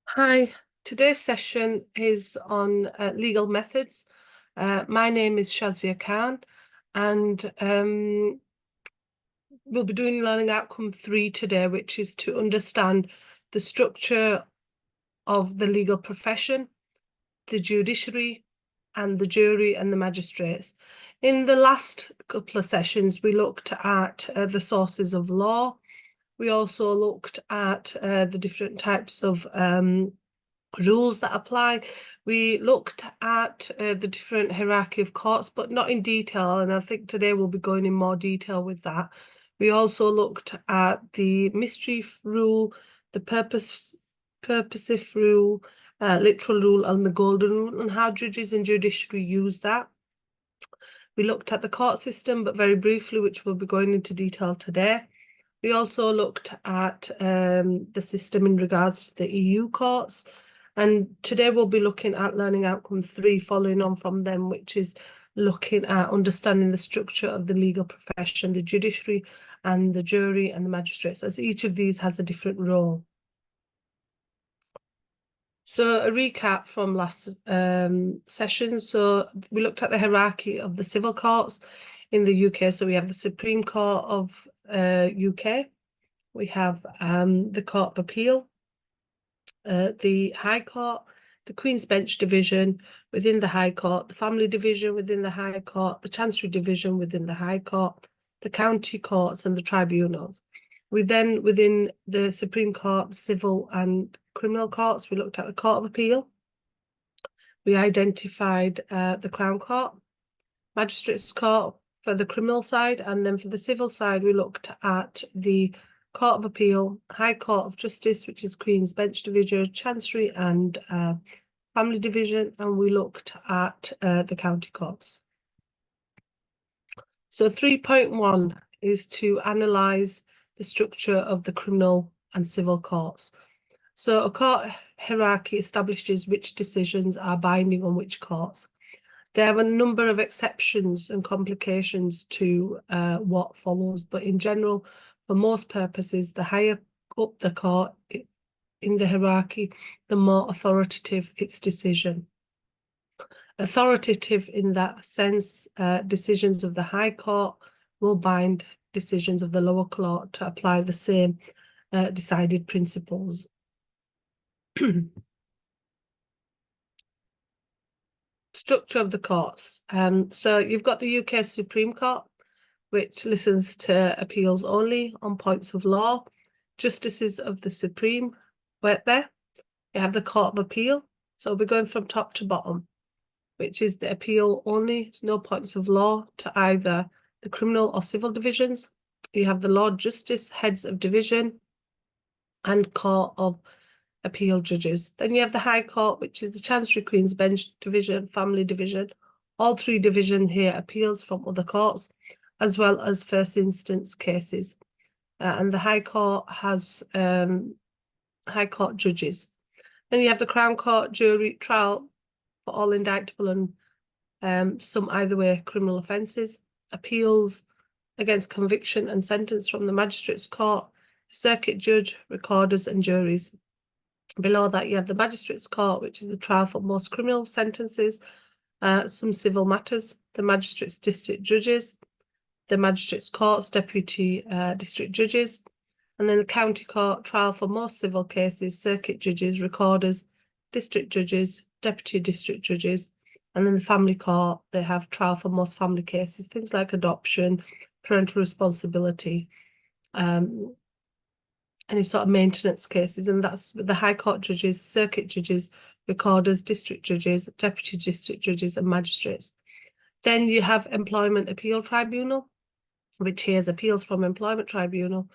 Hi, today's session is on legal methods. My name is Shazia Khan, and we'll be doing learning outcome 3 today, which is to understand the structure of the legal profession, the judiciary, and the jury and the magistrates. In the last couple of sessions, we looked at the sources of law. We also looked at the different types of rules that apply. We looked at the different hierarchy of courts, but not in detail, and I think today we'll be going in more detail with that. We also looked at the mischief rule, the purposive rule, literal rule, and the golden rule, and how judges and judiciary use that. We looked at the court system, but very briefly, which we'll be going into detail today. We also looked at the system in regards to the EU courts. And today we'll be looking at learning outcome 3, following on from them, which is looking at understanding the structure of the legal profession, the judiciary and the jury and the magistrates, as each of these has a different role. So a recap from last session. So we looked at the hierarchy of the civil courts in the UK. So we have the Supreme Court of UK. We have the Court of Appeal, the High Court, the Queen's Bench Division within the High Court, the Family Division within the High Court, the Chancery Division within the High Court, the County Courts and the Tribunals. We then, within the Supreme Court, the Civil and Criminal Courts, we looked at the Court of Appeal. We identified the Crown Court, Magistrates Court for the criminal side, and then for the civil side, we looked at the Court of Appeal, High Court of Justice, which is Queen's Bench Division, Chancery and Family Division, and we looked at the county courts. So 3.1 is to analyse the structure of the criminal and civil courts. So a court hierarchy establishes which decisions are binding on which courts. There are a number of exceptions and complications to what follows, but in general, for most purposes, the higher up the court in the hierarchy, the more authoritative its decision. Authoritative in that sense, decisions of the High Court will bind decisions of the lower court to apply the same decided principles. Structure of the courts. So you've got the UK Supreme Court, which listens to appeals only on points of law. Justices of the Supreme work there. You have the Court of Appeal. So we're going from top to bottom, which is the appeal only. There's no points of law to either the criminal or civil divisions. You have the Lord Justice, heads of division, and Court of Appeal judges. Then you have the High Court, which is the Chancery, Queen's Bench Division, Family Division. All 3 divisions here appeals from other courts, as well as first instance cases. And the High Court has High Court judges. Then you have the Crown Court, jury, trial for all indictable and some either way criminal offences, appeals against conviction and sentence from the Magistrates Court, circuit judge, recorders and juries. Below that, you have the Magistrates Court, which is the trial for most criminal sentences, some civil matters, the Magistrates District Judges, the Magistrates Courts, Deputy District Judges, and then the County Court, trial for most civil cases, circuit judges, recorders, district judges, Deputy District Judges, and then the Family Court, they have trial for most family cases, things like adoption, parental responsibility, any sort of maintenance cases, and that's the High Court judges, circuit judges, recorders, district judges, deputy district judges and magistrates. Then you have Employment Appeal Tribunal, which hears appeals from Employment Tribunal,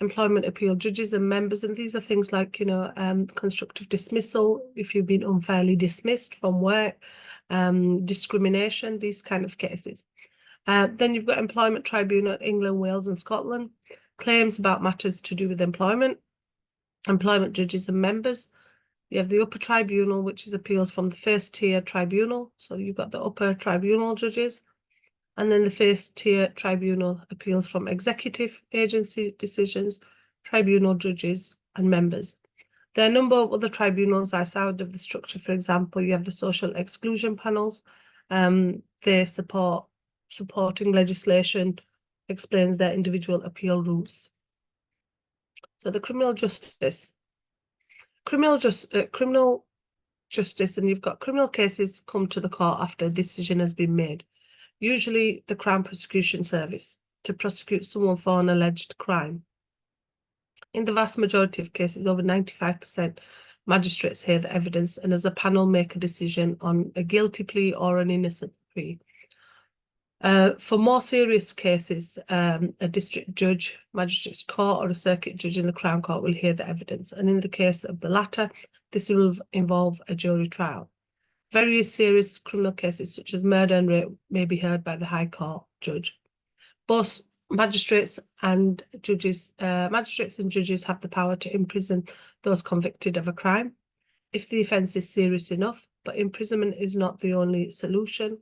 Employment Appeal judges and members, and these are things like, you know, constructive dismissal, if you've been unfairly dismissed from work, discrimination, these kind of cases. Then you've got Employment Tribunal, England, Wales and Scotland, claims about matters to do with employment judges and members. You have the Upper Tribunal, which is appeals from the first tier tribunal. So you've got the Upper Tribunal judges. And then the first tier tribunal appeals from executive agency decisions, tribunal judges and members. There are a number of other tribunals outside of the structure. For example, you have the social exclusion panels. They supporting legislation, explains their individual appeal routes. So the criminal justice, and you've got criminal cases come to the court after a decision has been made. Usually the Crown Prosecution Service to prosecute someone for an alleged crime. In the vast majority of cases, over 95%, magistrates hear the evidence and as a panel make a decision on a guilty plea or an innocent plea. For more serious cases, a district judge, magistrate's court or a circuit judge in the Crown Court will hear the evidence. And in the case of the latter, this will involve a jury trial. Very serious criminal cases such as murder and rape may be heard by the High Court judge. Both magistrates and judges have the power to imprison those convicted of a crime if the offence is serious enough, but imprisonment is not the only solution.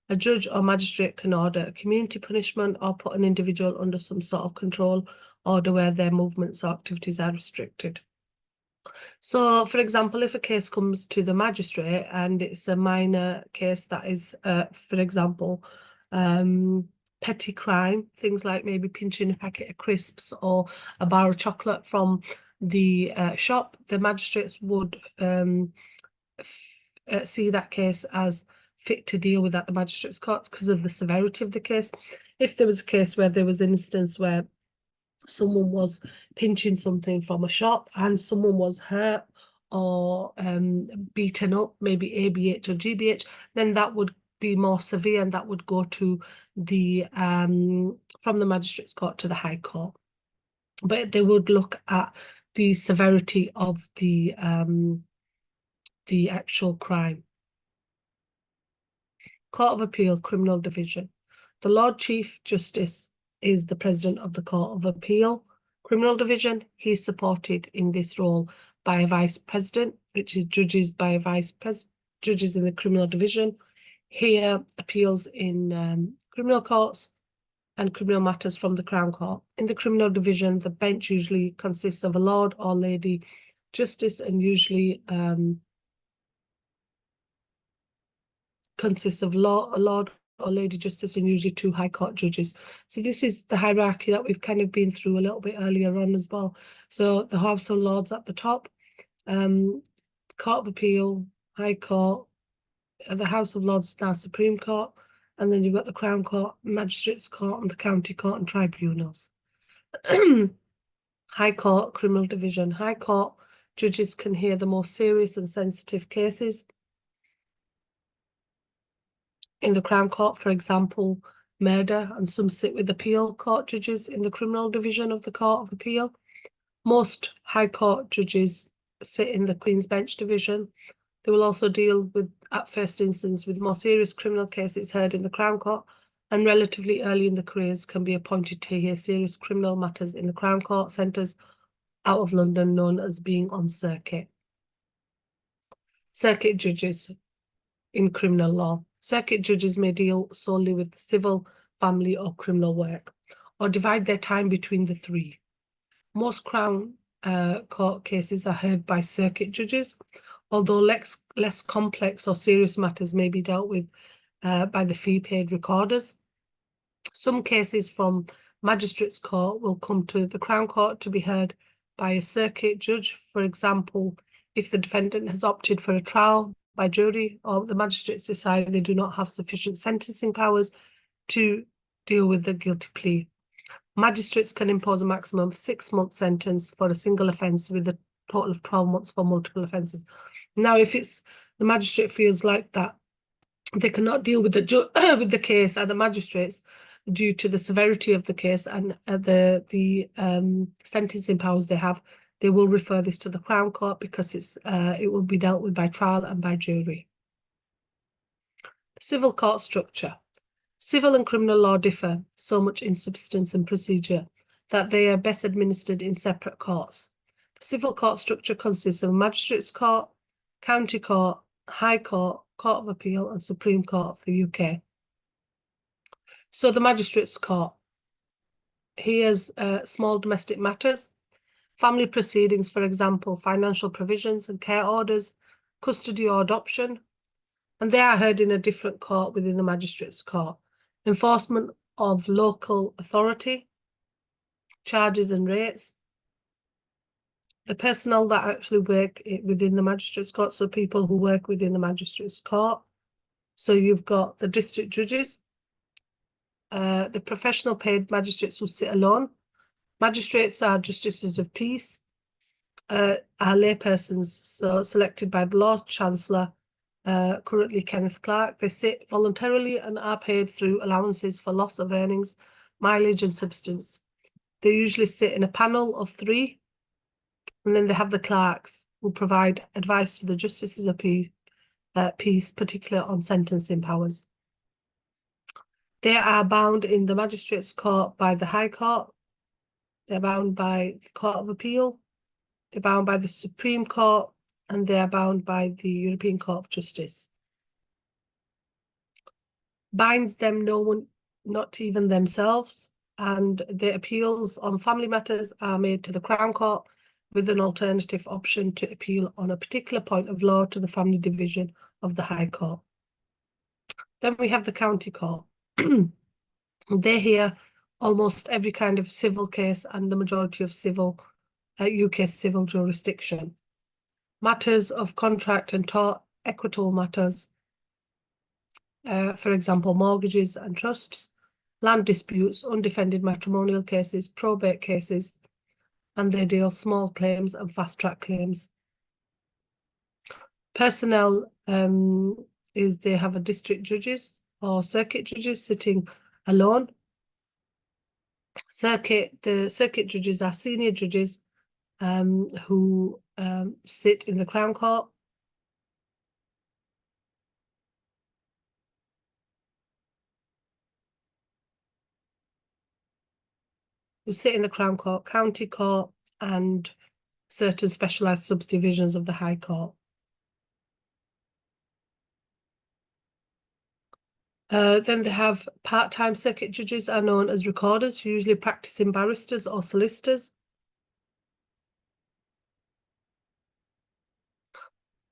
A judge or magistrate can order a community punishment or put an individual under some sort of control order where their movements or activities are restricted. So, for example, if a case comes to the magistrate and it's a minor case that is, for example, petty crime, things like maybe pinching a packet of crisps or a bar of chocolate from the shop, the magistrates would see that case as fit to deal with at the magistrates' court because of the severity of the case. If there was a case where there was an instance where someone was pinching something from a shop and someone was hurt or beaten up, maybe ABH or GBH, then that would be more severe and that would go to the from the magistrates' court to the High Court. But they would look at the severity of the actual crime. Court of Appeal, Criminal Division. The Lord Chief Justice is the President of the Court of Appeal. Criminal Division, he's supported in this role by a Vice President, which is judges by a Vice President, judges in the Criminal Division. Here, appeals in criminal courts and criminal matters from the Crown Court. In the Criminal Division, the bench usually consists of a Lord or Lady Justice and usually consists of a Lord or Lady Justice and usually 2 High Court judges. So this is the hierarchy that we've kind of been through a little bit earlier on as well. So the House of Lords at the top, Court of Appeal, High Court, the House of Lords now Supreme Court, and then you've got the Crown Court, Magistrates Court and the County Court and Tribunals. High Court, Criminal Division. High Court judges can hear the most serious and sensitive cases. In the Crown Court, for example, murder, and some sit with appeal court judges in the Criminal Division of the Court of Appeal. Most High Court judges sit in the Queen's Bench Division. They will also deal with, at first instance, with more serious criminal cases heard in the Crown Court, and relatively early in the careers can be appointed to hear serious criminal matters in the Crown Court centres out of London, known as being on circuit. Circuit judges in criminal law. Circuit judges may deal solely with civil, family or criminal work, or divide their time between the 3. Most Crown Court cases are heard by circuit judges, although less complex or serious matters may be dealt with by the fee-paid recorders. Some cases from Magistrates' Court will come to the Crown Court to be heard by a circuit judge. For example, if the defendant has opted for a trial by jury or the magistrates decide they do not have sufficient sentencing powers to deal with the guilty plea. Magistrates can impose a maximum of 6-month sentence for a single offence with a total of 12 months for multiple offences. Now, if it's the magistrate feels like that they cannot deal with the case at the magistrates due to the severity of the case and the sentencing powers they have, they will refer this to the Crown Court because it will be dealt with by trial and by jury. Civil court structure. Civil and criminal law differ so much in substance and procedure that they are best administered in separate courts. The civil court structure consists of Magistrates' Court, County Court, High Court, Court of Appeal and Supreme Court of the UK. So the Magistrates' Court hears small domestic matters. family proceedings, for example, financial provisions and care orders, custody or adoption, and they are heard in a different court within the magistrates' court. Enforcement of local authority, charges and rates, the personnel that actually work within the magistrates' court, so people who work within the magistrates' court. So you've got the district judges, the professional paid magistrates who sit alone. Magistrates are justices of peace, are laypersons, so selected by the Lord Chancellor, currently Kenneth Clarke. They sit voluntarily and are paid through allowances for loss of earnings, mileage and substance. They usually sit in a panel of 3, and then they have the clerks who provide advice to the justices of peace, particularly on sentencing powers. They are bound in the magistrates' court by the High Court. They're bound by the Court of Appeal. They're bound by the Supreme Court, and they are bound by the European Court of Justice. Binds them no one, not even themselves, and the appeals on family matters are made to the Crown Court with an alternative option to appeal on a particular point of law to the family division of the High Court. Then we have the County Court. They hear almost every kind of civil case and the majority of civil UK civil jurisdiction. Matters of contract and tort, equitable matters, for example, mortgages and trusts, land disputes, undefended matrimonial cases, probate cases, and they deal small claims and fast-track claims. Personnel is they have a district judges or circuit judges sitting alone. The circuit judges are senior judges who sit in the Crown Court. Who sit in the Crown Court, County Court, and certain specialised subdivisions of the High Court. Then they have part-time circuit judges are known as recorders, usually practising barristers or solicitors.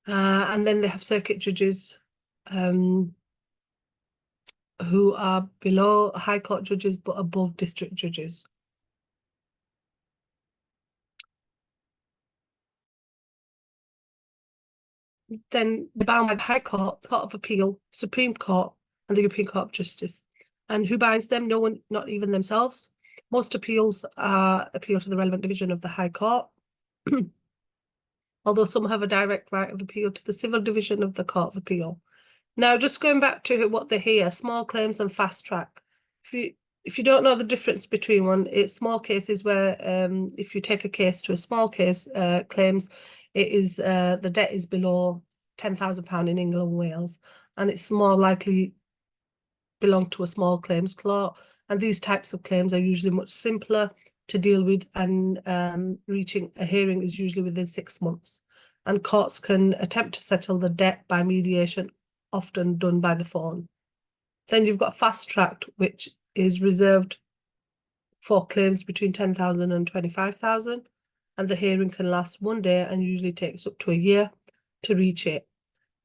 And then they have circuit judges who are below High Court judges but above district judges. Then they're bound by the High Court, Court of Appeal, Supreme Court, and the European Court of Justice. And who binds them? No one, not even themselves. Most appeals are appeal to the relevant division of the High Court, although some have a direct right of appeal to the civil division of the Court of Appeal. Now, just going back to what they hear, small claims and fast track. If you don't know the difference between one, it's small cases where if you take a case to a small case claims, it is the debt is below £10,000 in England and Wales, and it's more likely belong to a small claims court. And these types of claims are usually much simpler to deal with, and reaching a hearing is usually within 6 months. And courts can attempt to settle the debt by mediation, often done by the phone. Then you've got fast track, which is reserved for claims between 10,000 and 25,000, and the hearing can last 1 day and usually takes up to a year to reach it.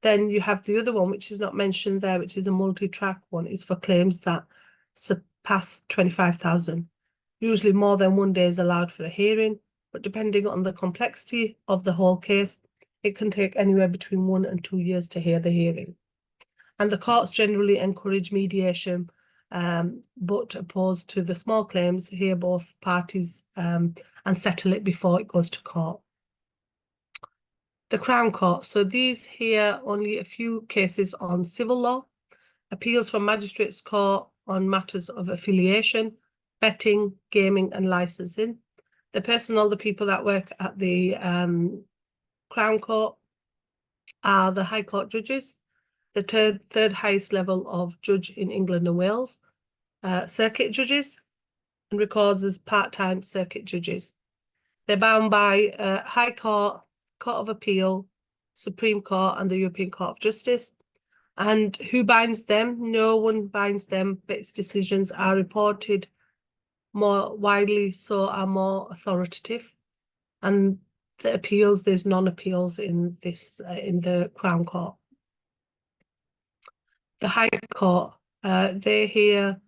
Then you have the other one, which is not mentioned there, which is a multi-track one, is for claims that surpass 25,000. Usually more than 1 day is allowed for a hearing, but depending on the complexity of the whole case, it can take anywhere between 1 and 2 years to hear the hearing. And the courts generally encourage mediation, but opposed to the small claims, hear both parties and settle it before it goes to court. The Crown Court. So these hear only a few cases on civil law, appeals from Magistrates' Court on matters of affiliation, betting, gaming and licensing. The personnel, the people that work at the Crown Court are the High Court judges, the third highest level of judge in England and Wales, circuit judges, and records as part-time circuit judges. They're bound by High Court, Court of Appeal, Supreme Court and the European Court of Justice. And who binds them? No one binds them, but its decisions are reported more widely, so are more authoritative. And the appeals, there's non-appeals in this in the Crown Court. The High Court, they hear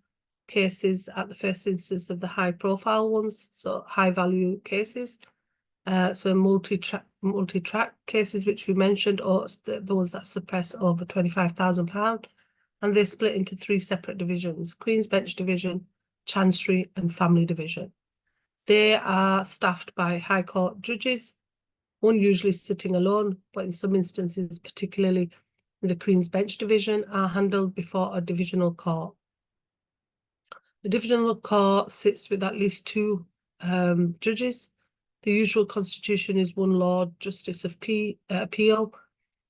cases at the first instance of the high-profile ones, so high-value cases. So multi-track cases, which we mentioned, or those that suppress over £25,000, and they're split into 3 separate divisions: Queen's Bench Division, Chancery, and Family Division. They are staffed by High Court judges, one usually sitting alone, but in some instances, particularly in the Queen's Bench Division, are handled before a divisional court. The divisional court sits with at least 2 judges. The usual constitution is 1 Lord Justice of Appeal,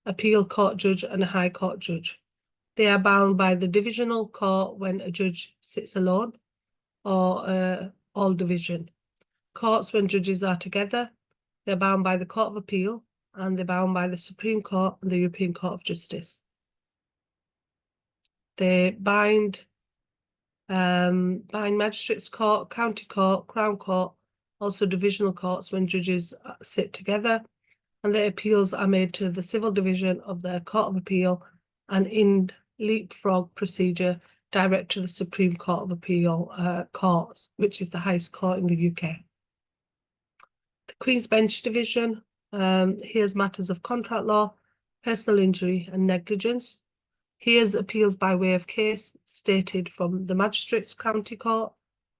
Appeal Court Judge, and a High Court Judge. They are bound by the divisional court when a judge sits alone, or all division. Courts, when judges are together, they're bound by the Court of Appeal, and they're bound by the Supreme Court and the European Court of Justice. They bind Magistrates Court, County Court, Crown Court, also divisional courts when judges sit together, and their appeals are made to the civil division of the Court of Appeal, and in leapfrog procedure direct to the Supreme Court of Appeal courts, which is the highest court in the UK. The Queen's Bench Division hears matters of contract law, personal injury, and negligence. Hears appeals by way of case stated from the Magistrates County Court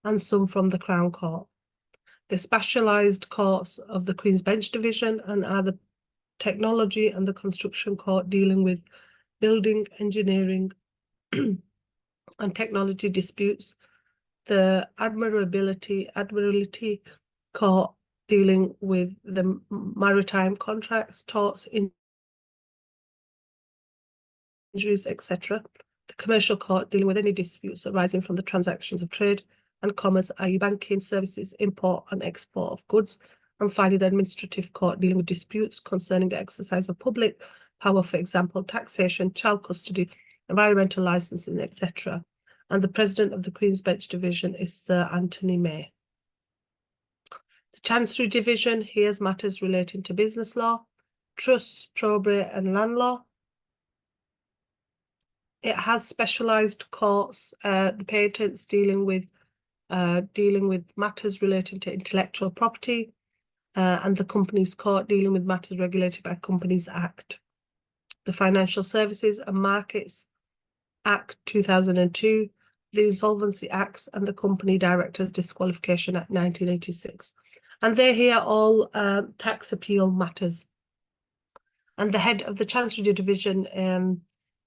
and some from the Crown Court. The specialised courts of the Queen's Bench Division and are the Technology and the Construction Court, dealing with building, engineering and technology disputes. The Admiralty Court, dealing with the maritime contracts, torts, injuries, etc. The Commercial Court, dealing with any disputes arising from the transactions of trade and commerce, i.e. banking, services, import and export of goods. And finally, the Administrative Court, dealing with disputes concerning the exercise of public power, for example, taxation, child custody, environmental licensing, etc. And the President of the Queen's Bench Division is Sir Anthony May. The Chancery Division hears matters relating to business law, trusts, probate and land law. It has specialised courts, the patents, dealing with matters relating to intellectual property, and the Companies Court, dealing with matters regulated by Companies Act. The Financial Services and Markets Act 2002, the Insolvency Acts, and the Company Directors Disqualification Act 1986. And they hear all tax appeal matters. And the head of the Chancery Division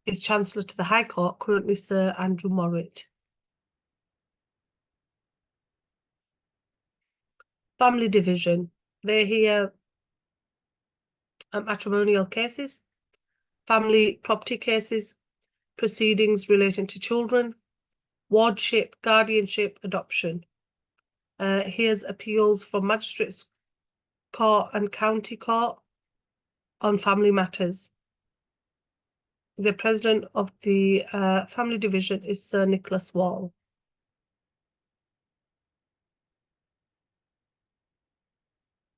is Chancellor to the High Court, currently Sir Andrew Morritt. Family Division, they hear matrimonial cases, family property cases, proceedings relating to children, wardship, guardianship, adoption. Here's appeals from Magistrates Court and County Court on family matters. The President of the Family Division is Sir Nicholas Wall.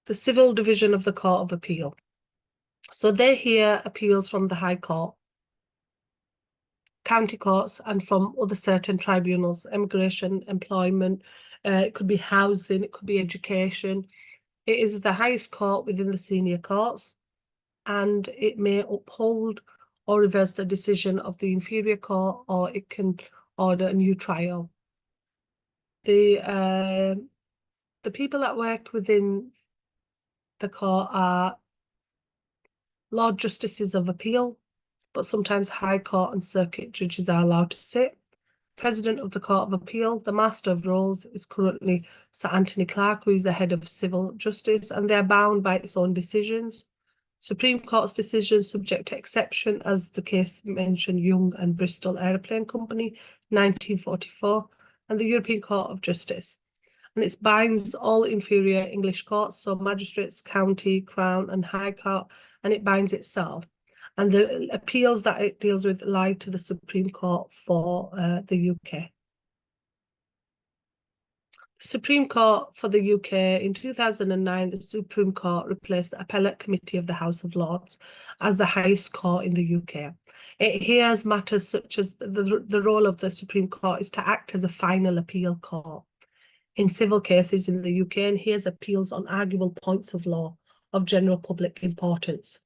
The Civil Division of the Court of Appeal. So they hear appeals from the High Court, county courts, and from other certain tribunals: immigration, employment, it could be housing, it could be education. It is the highest court within the senior courts, and it may uphold or reverse the decision of the inferior court, or it can order a new trial. The people that work within the court are Lord Justices of Appeal, but sometimes High Court and Circuit judges are allowed to sit. President of the Court of Appeal, the Master of Rolls, is currently Sir Anthony Clark, who is the head of civil justice, and they're bound by its own decisions. Supreme Court's decisions subject to exception, as the case mentioned, Young and Bristol Aeroplane Company, 1944, and the European Court of Justice. And it binds all inferior English courts, so magistrates, county, crown, and high court, and it binds itself. And the appeals that it deals with lie to the Supreme Court for the UK. Supreme Court for the UK. In 2009, the Supreme Court replaced the Appellate Committee of the House of Lords as the highest court in the UK. It hears matters such as the role of the Supreme Court is to act as a final appeal court in civil cases in the UK and hears appeals on arguable points of law of general public importance.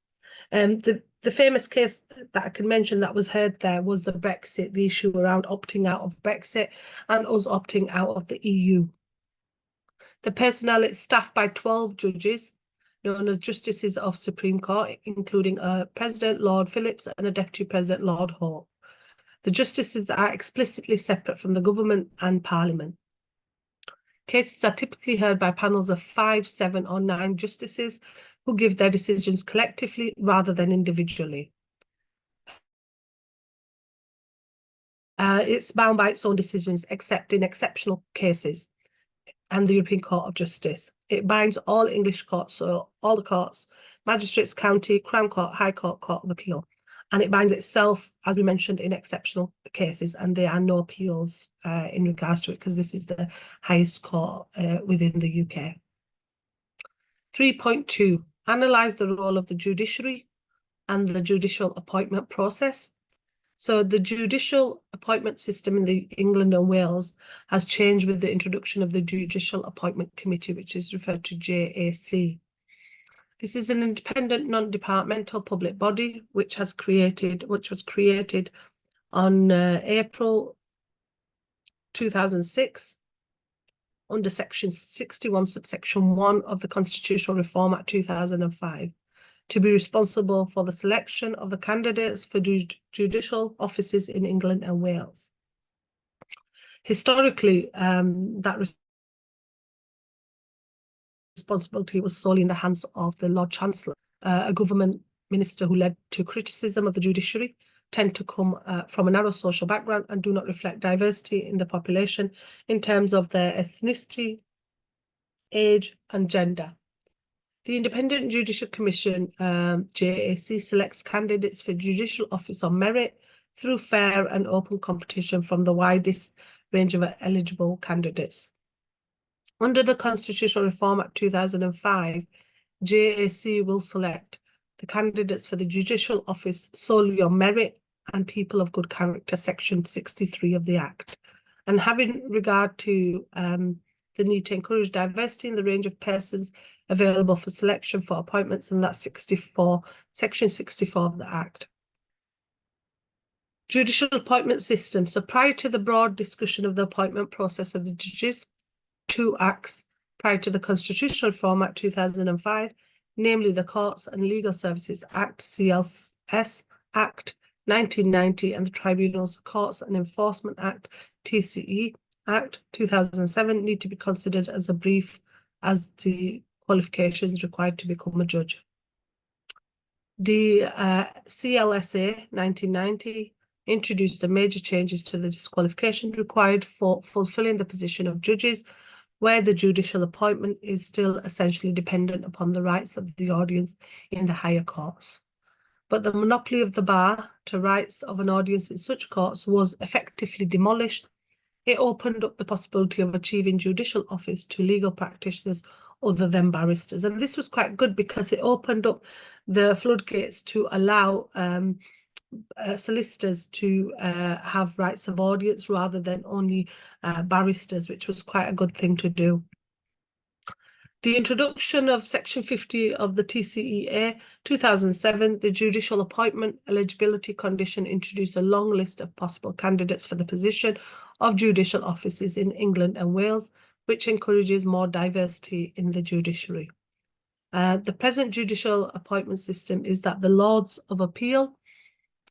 The famous case that I can mention that was heard there was the Brexit, the issue around opting out of Brexit and us opting out of the EU. The personnel is staffed by 12 judges, known as Justices of Supreme Court, including a President, Lord Phillips, and a Deputy President, Lord Hope. The justices are explicitly separate from the government and Parliament. Cases are typically heard by panels of 5, 7, or 9 justices who give their decisions collectively rather than individually. It's bound by its own decisions, except in exceptional cases, and the European Court of Justice. It binds all English courts, so all the courts, magistrates, county, Crown Court, High Court, Court of Appeal. And it binds itself, as we mentioned, in exceptional cases, and there are no appeals in regards to it, because this is the highest court within the UK. 3.2, analyse the role of the judiciary and the judicial appointment process. So the judicial appointment system in England and Wales has changed with the introduction of the Judicial Appointment Committee, which is referred to JAC. This is an independent, non-departmental public body which was created on April 2006 under Section 61, subsection 1 of the Constitutional Reform Act 2005, to be responsible for the selection of the candidates for judicial offices in England and Wales. Historically, that responsibility was solely in the hands of the Lord Chancellor, a government minister who led to criticism of the judiciary, tend to come from a narrow social background and do not reflect diversity in the population in terms of their ethnicity, age, and gender. The Independent Judicial Commission, JAC, selects candidates for judicial office on merit through fair and open competition from the widest range of eligible candidates. Under the Constitutional Reform Act 2005, JAC will select the candidates for the judicial office solely on merit and people of good character, Section 63 of the Act. And having regard to the need to encourage diversity in the range of persons available for selection for appointments, and that's Section 64 of the Act. Judicial appointment system. So prior to the broad discussion of the appointment process of the judges, 2 acts prior to the Constitutional Reform Act 2005, namely the Courts and Legal Services Act, CLS Act 1990, and the Tribunals, Courts and Enforcement Act, TCE Act 2007, need to be considered as a brief as the qualifications required to become a judge. The CLSA 1990 introduced the major changes to the disqualifications required for fulfilling the position of judges, where the judicial appointment is still essentially dependent upon the rights of the audience in the higher courts. But the monopoly of the bar to rights of an audience in such courts was effectively demolished. It opened up the possibility of achieving judicial office to legal practitioners other than barristers. And this was quite good because it opened up the floodgates to allow solicitors to have rights of audience rather than only barristers, which was quite a good thing to do. The introduction of Section 50 of the TCEA 2007, the judicial appointment eligibility condition, introduced a long list of possible candidates for the position of judicial offices in England and Wales, which encourages more diversity in the judiciary. The present judicial appointment system is that the Lords of Appeal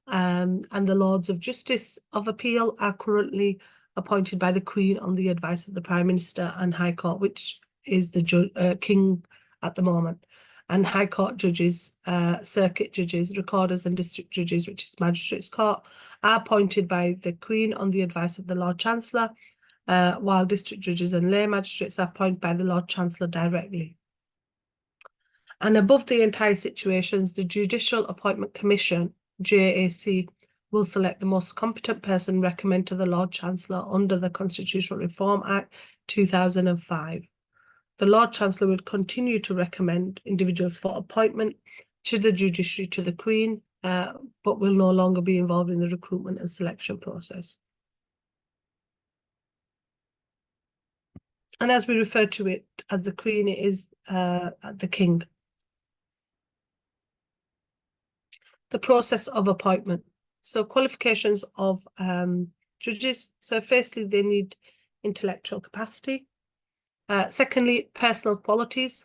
and the Lords of Justice of Appeal are currently appointed by the Queen on the advice of the Prime Minister and High Court, which is the King at the moment, and High Court judges, circuit judges, recorders and district judges, which is Magistrates Court, are appointed by the Queen on the advice of the Lord Chancellor, while district judges and lay magistrates are appointed by the Lord Chancellor directly. And above the entire situations, the Judicial Appointment Commission, JAC, will select the most competent person recommended to the Lord Chancellor under the Constitutional Reform Act 2005. The Lord Chancellor would continue to recommend individuals for appointment to the judiciary to the Queen, but will no longer be involved in the recruitment and selection process. And as we refer to it as the Queen, it is the King. The process of appointment. So qualifications of judges. So firstly, they need intellectual capacity. Secondly, personal qualities.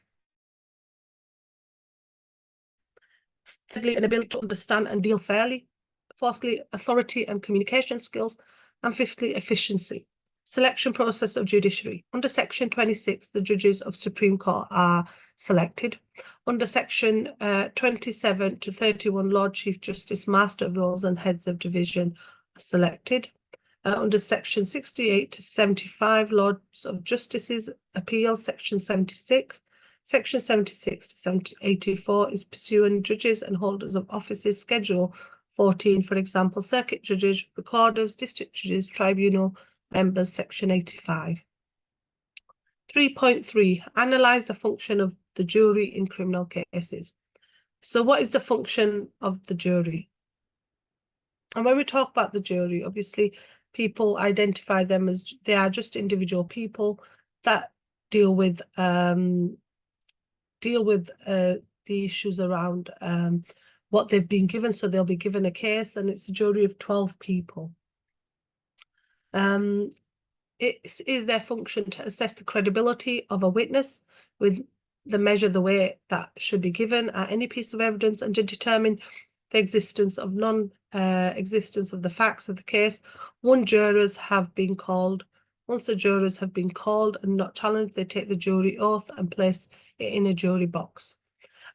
Thirdly, an ability to understand and deal fairly. Fourthly, authority and communication skills. And fifthly, efficiency. Selection process of judiciary. Under Section 26, the judges of Supreme Court are selected. Under Section 27 to 31, Lord Chief Justice, Master of Rolls and Heads of Division are selected. Under Section 68 to 75, Lords of Justices Appeal, Section 76. Section 76 to 84 is pursuant judges and holders of offices, Schedule 14, for example, circuit judges, recorders, district judges, tribunal members, Section 85. 3.3, analyse the function of the jury in criminal cases. So what is the function of the jury? And when we talk about the jury, obviously people identify them as they are just individual people that deal with the issues around what they've been given. So they'll be given a case, and it's a jury of 12 people. It is their function to assess the credibility of a witness with the measure the weight that should be given at any piece of evidence, and to determine the existence of non-existence of the facts of the case. Once the jurors have been called and not challenged, they take the jury oath and place it in a jury box.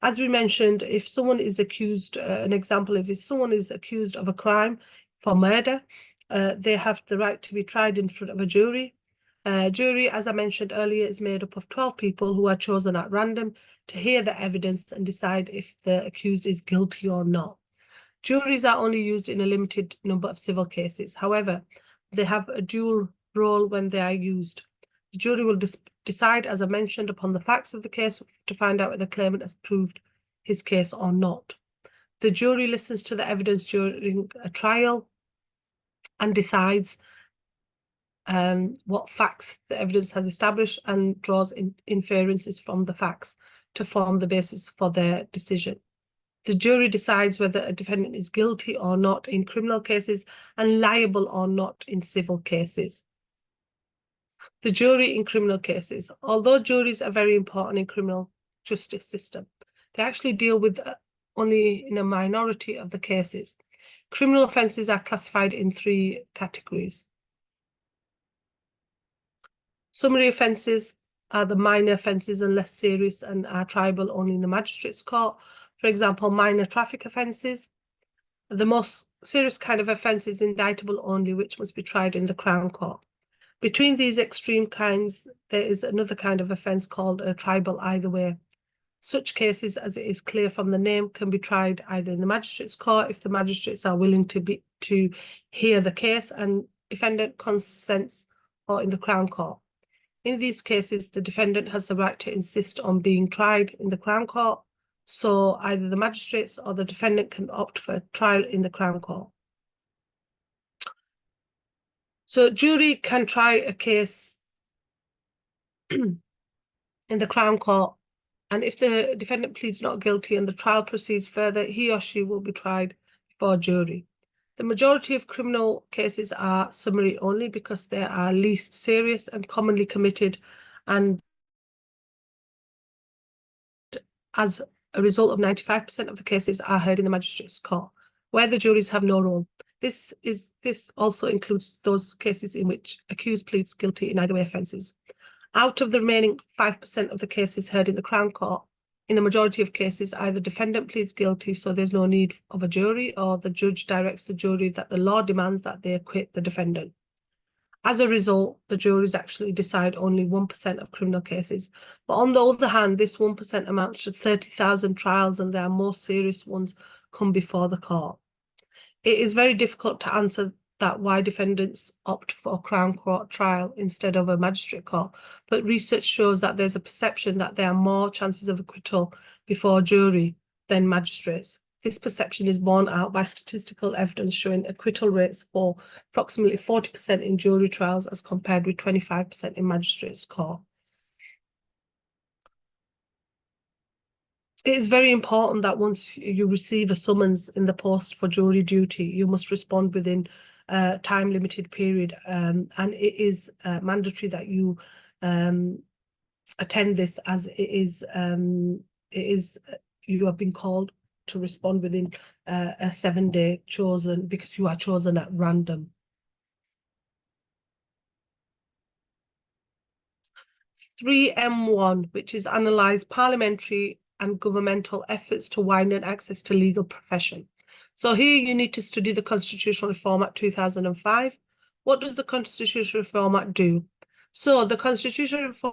As we mentioned, if someone is accused, if someone is accused of a crime for murder, they have the right to be tried in front of a jury. Jury, as I mentioned earlier, is made up of 12 people who are chosen at random to hear the evidence and decide if the accused is guilty or not. Juries are only used in a limited number of civil cases. However, they have a dual role when they are used. The jury will decide, as I mentioned, upon the facts of the case to find out whether the claimant has proved his case or not. The jury listens to the evidence during a trial and decides what facts the evidence has established and draws inferences from the facts to form the basis for their decision. The jury decides whether a defendant is guilty or not in criminal cases and liable or not in civil cases. The jury in criminal cases. Although juries are very important in criminal justice system, they actually deal with only in a minority of the cases. Criminal offences are classified in 3 categories. Summary offences are the minor offences and less serious and are triable only in the magistrate's court. For example, minor traffic offences. The most serious kind of offence is indictable only, which must be tried in the Crown Court. Between these extreme kinds, there is another kind of offence called a triable either way. Such cases, as it is clear from the name, can be tried either in the magistrate's court if the magistrates are willing to hear the case and defendant consents, or in the Crown Court. In these cases, the defendant has the right to insist on being tried in the Crown Court, so either the magistrates or the defendant can opt for a trial in the Crown Court. So jury can try a case in the Crown Court, and if the defendant pleads not guilty and the trial proceeds further, he or she will be tried before a jury. The majority of criminal cases are summary only because they are least serious and commonly committed, and as a result of 95% of the cases are heard in the magistrate's court, where the juries have no role. This also includes those cases in which accused pleads guilty in either way offences. Out of the remaining 5% of the cases heard in the Crown Court, in the majority of cases, either defendant pleads guilty, so there's no need of a jury, or the judge directs the jury that the law demands that they acquit the defendant. As a result, the juries actually decide only 1% of criminal cases. But on the other hand, this 1% amounts to 30,000 trials, and their most serious ones come before the court. It is very difficult to answer that why defendants opt for a Crown Court trial instead of a magistrate court, but research shows that there's a perception that there are more chances of acquittal before a jury than magistrates. This perception is borne out by statistical evidence showing acquittal rates for approximately 40% in jury trials as compared with 25% in magistrates court. It is very important that once you receive a summons in the post for jury duty, you must respond within a time-limited period, and it is mandatory that you attend this, as you have been called to respond within a 7-day chosen, because you are chosen at random. 3M1, which is analyse parliamentary and governmental efforts to widen access to legal profession. So here you need to study the Constitutional Reform Act 2005. What does the Constitutional Reform Act do? So the Constitutional Reform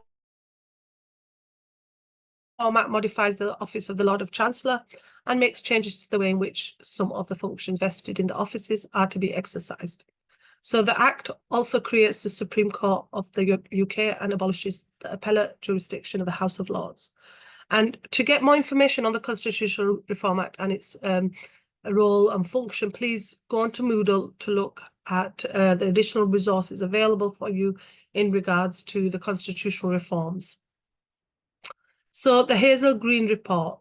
Act modifies the office of the Lord of Chancellor and makes changes to the way in which some of the functions vested in the offices are to be exercised. So the Act also creates the Supreme Court of the UK and abolishes the appellate jurisdiction of the House of Lords. And to get more information on the Constitutional Reform Act and its role and function, please go on to Moodle to look at the additional resources available for you in regards to the constitutional reforms. So the Hazel Green Report.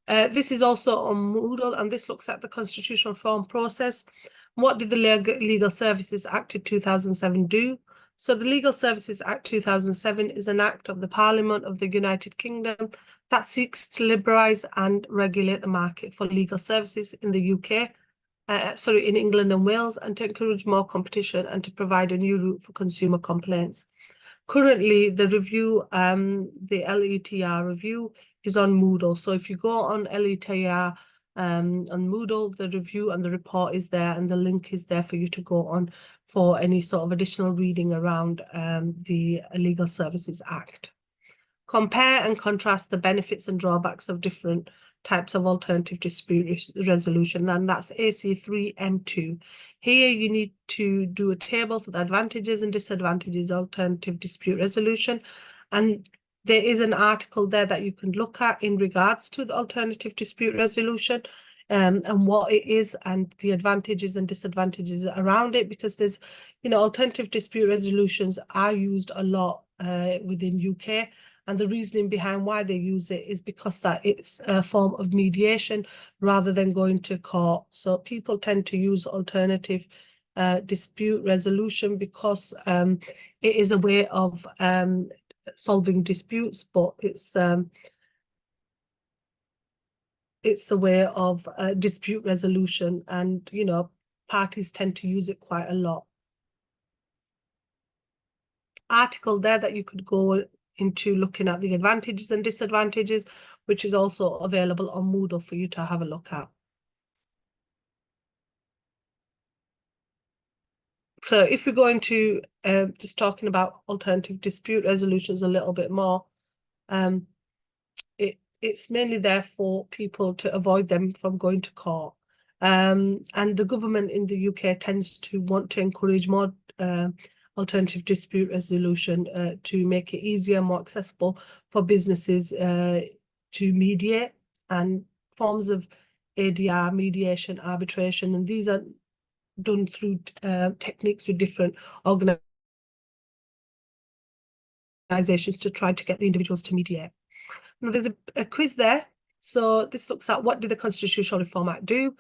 This is also on Moodle, and this looks at the constitutional reform process. What did the Legal Services Act of 2007 do? So the Legal Services Act 2007 is an act of the Parliament of the United Kingdom that seeks to liberalise and regulate the market for legal services in the UK, in England and Wales, and to encourage more competition and to provide a new route for consumer complaints. Currently, the review, the LETR review, is on Moodle. So if you go on LETR on Moodle, the review and the report is there, and the link is there for you to go on for any sort of additional reading around the Legal Services Act. Compare and contrast the benefits and drawbacks of different types of alternative dispute resolution, and that's AC3M2. Here you need to do a table for the advantages and disadvantages of alternative dispute resolution, and there is an article there that you can look at in regards to the alternative dispute resolution and what it is and the advantages and disadvantages around it, because there's, alternative dispute resolutions are used a lot within UK. And the reasoning behind why they use it is because that it's a form of mediation rather than going to court. So people tend to use alternative dispute resolution because it is a way of solving disputes, but it's a way of dispute resolution, and parties tend to use it quite a lot. Article there that you could go into looking at the advantages and disadvantages, which is also available on Moodle for you to have a look at. So if we go into just talking about alternative dispute resolutions a little bit more, it's mainly there for people to avoid them from going to court. And the government in the UK tends to want to encourage more alternative dispute resolution to make it easier, more accessible for businesses to mediate, and forms of ADR, mediation, arbitration, and these are done through techniques with different organisations to try to get the individuals to mediate. Now there's a quiz there. So this looks at what did the Constitutional Reform Act do,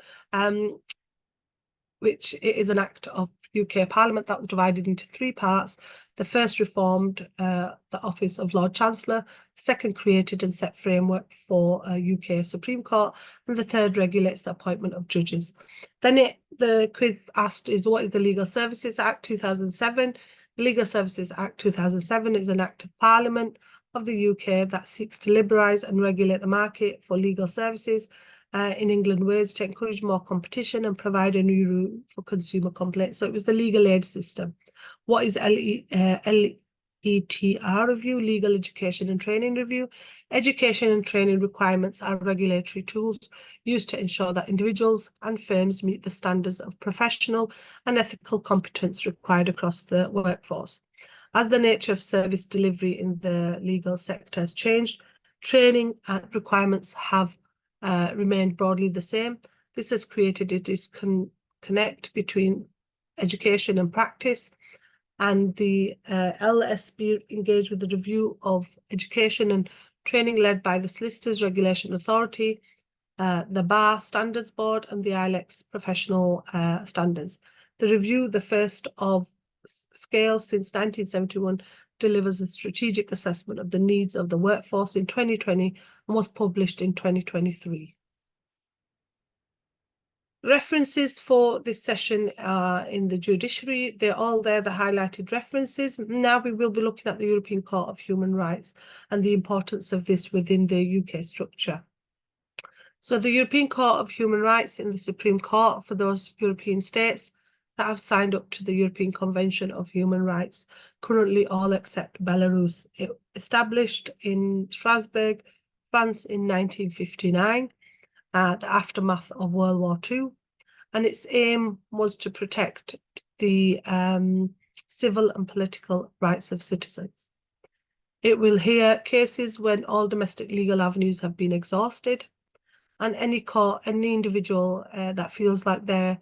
which is an act of UK Parliament that was divided into 3 parts. The first reformed the office of Lord Chancellor, second created and set framework for UK Supreme Court, and the third regulates the appointment of judges. Then the quiz asked is what is the Legal Services Act 2007? The Legal Services Act 2007 is an act of Parliament of the UK that seeks to liberalise and regulate the market for legal services in England and Wales to encourage more competition and provide a new route for consumer complaints. So it was the legal aid system. What is ETR review, legal education and training review. Education and training requirements are regulatory tools used to ensure that individuals and firms meet the standards of professional and ethical competence required across the workforce. As the nature of service delivery in the legal sector has changed, training requirements have remained broadly the same. This has created a disconnect between education and practice, and the LSB engaged with the review of education and training led by the Solicitors Regulation Authority, the Bar Standards Board, and the ILEX Professional Standards. The review, the first of scale since 1971, delivers a strategic assessment of the needs of the workforce in 2020 and was published in 2023. References for this session are in the judiciary. They're all there, the highlighted references. Now we will be looking at the European Court of Human Rights and the importance of this within the UK structure. So the European Court of Human Rights in the Supreme Court for those European states that have signed up to the European Convention of Human Rights, currently all except Belarus. It established in Strasbourg, France in 1959. The aftermath of World War II, and its aim was to protect the civil and political rights of citizens. It will hear cases when all domestic legal avenues have been exhausted, and any individual that feels like their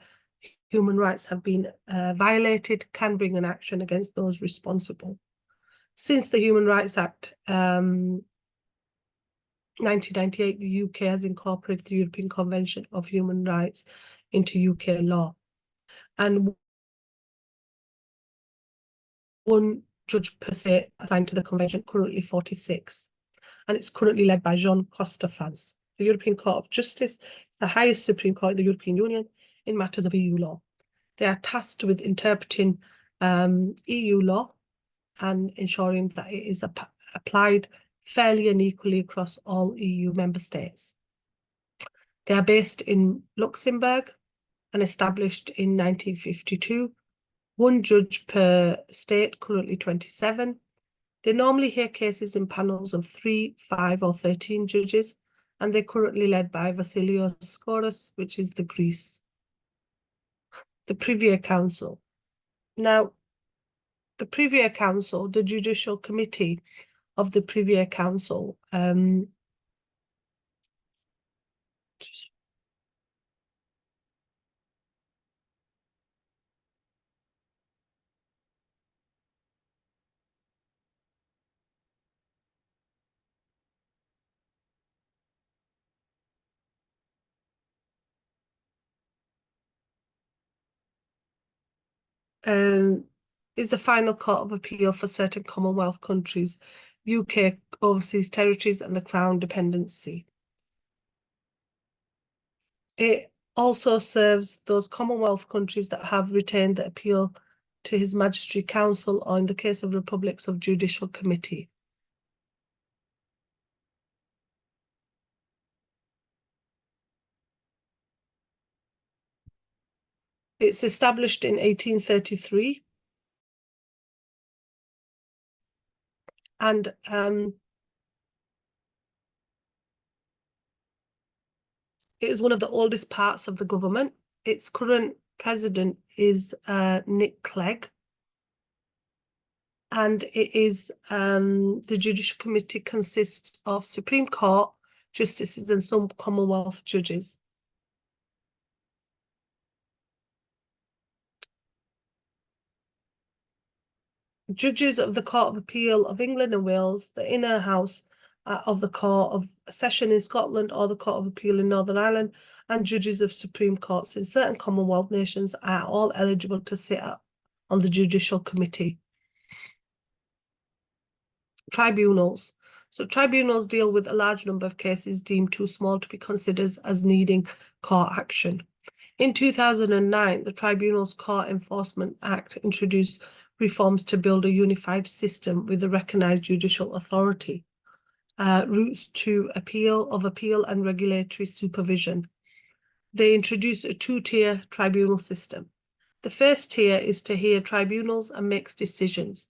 human rights have been violated can bring an action against those responsible. Since the Human Rights Act 1998, the UK has incorporated the European Convention of Human Rights into UK law. And one judge per se assigned to the convention, currently 46. And it's currently led by Jean Costefans. The European Court of Justice is the highest Supreme Court of the European Union in matters of EU law. They are tasked with interpreting EU law and ensuring that it is applied fairly and equally across all EU member states. They are based in Luxembourg and established in 1952. One judge per state, currently 27. They normally hear cases in panels of 3, 5, or 13 judges, and they're currently led by Vasilios Skouras, which is the Greece. The Privy Council. Now, the Privy Council, the Judicial Committee of the Privy Council, is the final court of appeal for certain Commonwealth countries, UK overseas territories, and the Crown dependency. It also serves those Commonwealth countries that have retained the appeal to His Majesty Council, or in the case of republics, of Judicial Committee. It's established in 1833. And it is one of the oldest parts of the government. Its current president is Nick Clegg. And it is the Judicial Committee consists of Supreme Court justices and some Commonwealth judges. Judges of the Court of Appeal of England and Wales, the Inner House of the Court of Session in Scotland or the Court of Appeal in Northern Ireland, and judges of Supreme Courts in certain Commonwealth nations are all eligible to sit on the Judicial Committee. Tribunals. So tribunals deal with a large number of cases deemed too small to be considered as needing court action. In 2009, the Tribunals Court Enforcement Act introduced reforms to build a unified system with a recognised judicial authority, routes to appeal and regulatory supervision. They introduced a two-tier tribunal system. The first tier is to hear tribunals and makes decisions.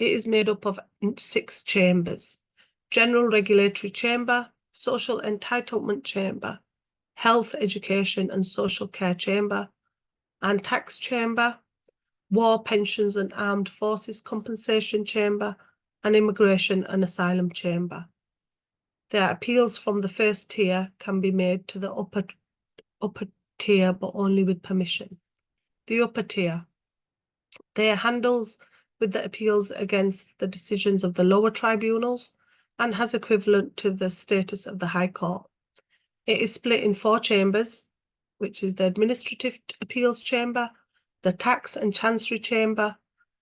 It is made up of 6 chambers: General Regulatory Chamber, Social Entitlement Chamber, Health, Education and Social Care Chamber, and Tax Chamber, War, Pensions and Armed Forces Compensation Chamber, and Immigration and Asylum Chamber. Their appeals from the first tier can be made to the upper tier, but only with permission. The upper tier, they handles with the appeals against the decisions of the lower tribunals and has equivalent to the status of the High Court. It is split in 4 chambers, which is the Administrative Appeals Chamber, the Tax and Chancery Chamber,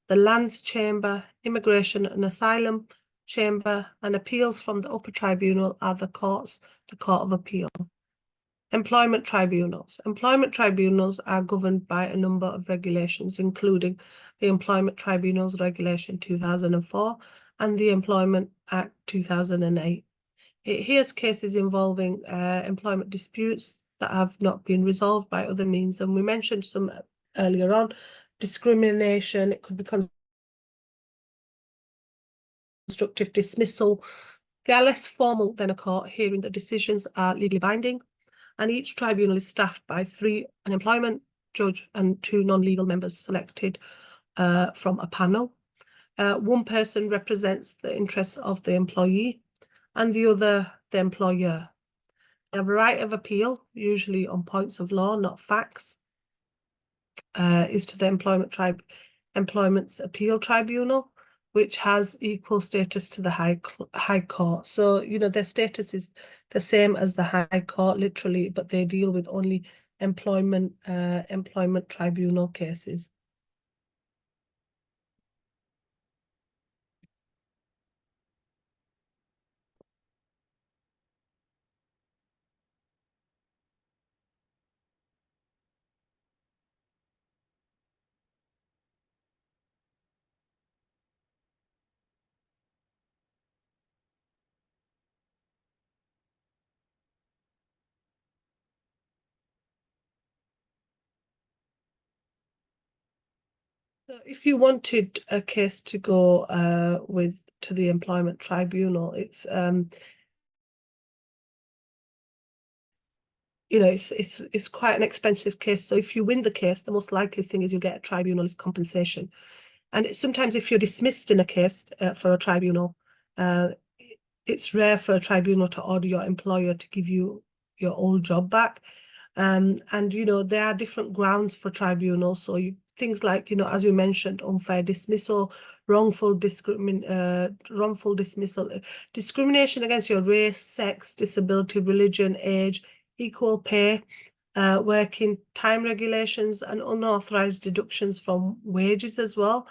the Lands Chamber, Immigration and Asylum Chamber, and appeals from the upper tribunal are the Court of Appeal. Employment tribunals. Employment tribunals are governed by a number of regulations, including the Employment Tribunals Regulation 2004 and the Employment Act 2008. It hears cases involving employment disputes that have not been resolved by other means, and we mentioned some earlier on. Discrimination, it could be constructive dismissal. They are less formal than a court hearing. The decisions are legally binding, and each tribunal is staffed by 3 an employment judge and 2 non-legal members selected from a panel. 1 person represents the interests of the employee and the other the employer. They have a right of appeal, usually on points of law, not facts, is to the Employment's Appeal Tribunal, which has equal status to the High Court. So, you know, their status is the same as the High Court, literally, but they deal with only employment tribunal cases. So if you wanted a case to go to the Employment Tribunal, it's you know, it's quite an expensive case. So if you win the case, the most likely thing is you get a tribunalist compensation. And sometimes if you're dismissed in a case for a tribunal, it's rare for a tribunal to order your employer to give you your old job back. And, you know, there are different grounds for tribunals. So things like, you know, as we mentioned, unfair dismissal, wrongful dismissal, discrimination against your race, sex, disability, religion, age, equal pay, working time regulations, and unauthorized deductions from wages as well.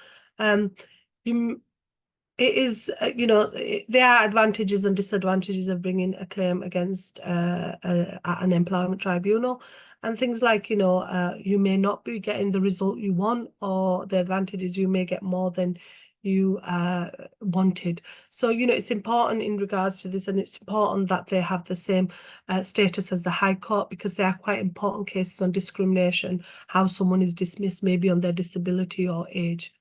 It is, you know, there are advantages and disadvantages of bringing a claim against an employment tribunal, and things like, you know, you may not be getting the result you want, or the advantage is you may get more than you wanted. So, you know, it's important in regards to this, and it's important that they have the same status as the High Court, because they are quite important cases on discrimination, how someone is dismissed maybe on their disability or age.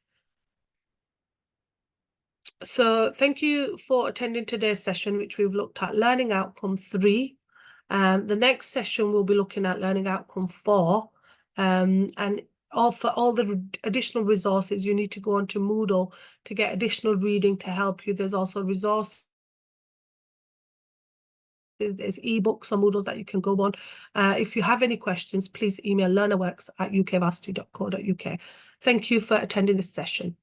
So thank you for attending today's session, which we've looked at Learning Outcome 3. The next session we'll be looking at Learning Outcome 4. And for all the additional resources, you need to go onto Moodle to get additional reading to help you. There's also resources. There's ebooks or Moodles that you can go on. If you have any questions, please email learnerworks@ukvarsity.co.uk. Thank you for attending this session.